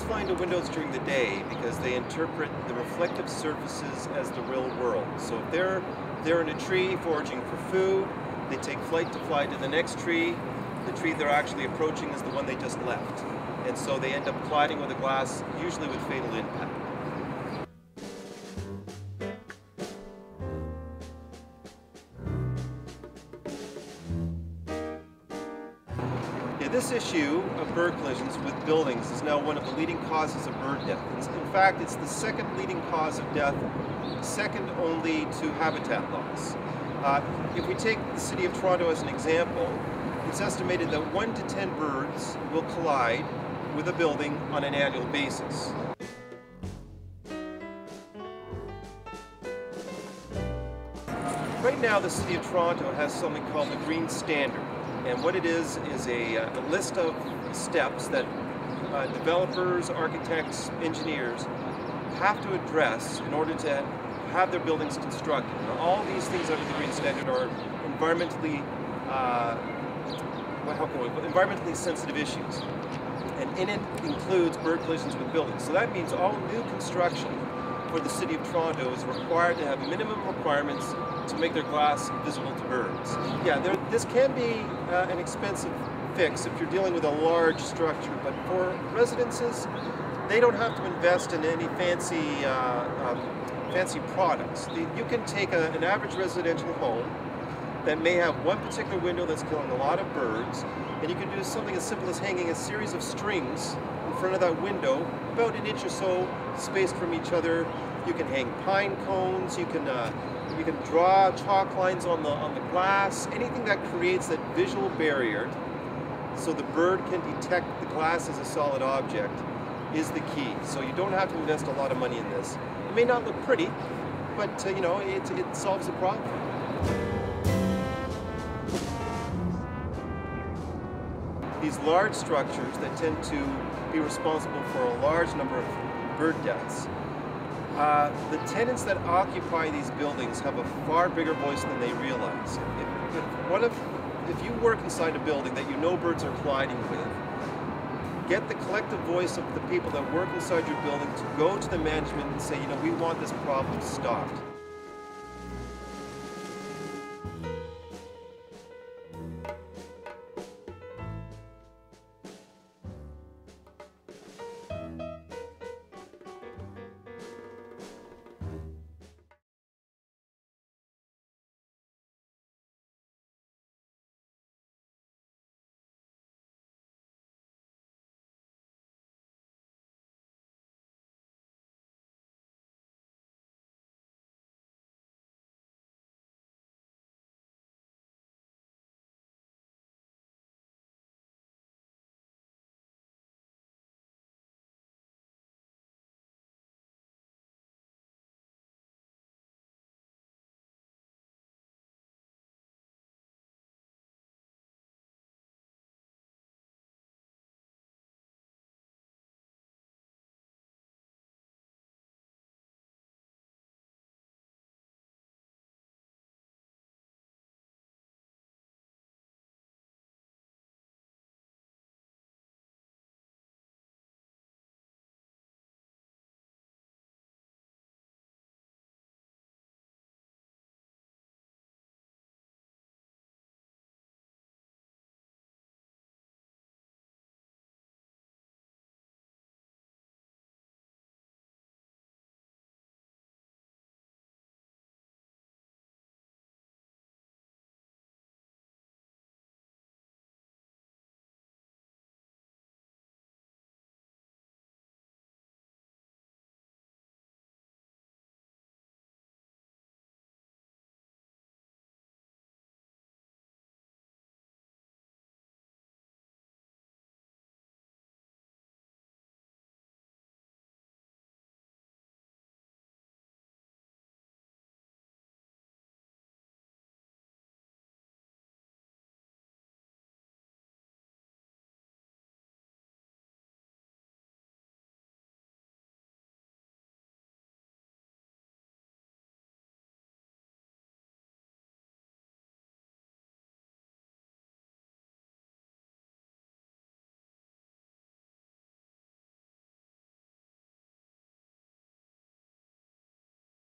fly into windows during the day because they interpret the reflective surfaces as the real world. So if they're in a tree foraging for food, they take flight to fly to the next tree. The tree they're actually approaching is the one they just left. And so they end up colliding with the glass, usually with fatal impact. This issue of bird collisions with buildings is now one of the leading causes of bird death. In fact, it's the second leading cause of death, second only to habitat loss. If we take the city of Toronto as an example, it's estimated that 1 to 10 birds will collide with a building on an annual basis. Right now, the city of Toronto has something called the Green Standard. And what it is a list of steps that developers, architects, engineers have to address in order to have their buildings constructed. Now, all these things under the Green Standard are environmentally sensitive issues. And in it includes bird collisions with buildings. So that means all new construction for the City of Toronto is required to have minimum requirements to make their glass visible to birds. Yeah, this can be an expensive fix if you're dealing with a large structure, but for residences, they don't have to invest in any fancy products. You can take an average residential home that may have one particular window that's killing a lot of birds, and you can do something as simple as hanging a series of strings in front of that window, about an inch or so spaced from each other. You can hang pine cones, you can draw chalk lines on the glass, anything that creates that visual barrier so the bird can detect the glass as a solid object is the key. So you don't have to invest a lot of money in this. It may not look pretty, but you know, it solves the problem. These large structures that tend to be responsible for a large number of bird deaths, the tenants that occupy these buildings have a far bigger voice than they realize. If you work inside a building that you know birds are colliding with, get the collective voice of the people that work inside your building to go to the management and say, you know, we want this problem stopped.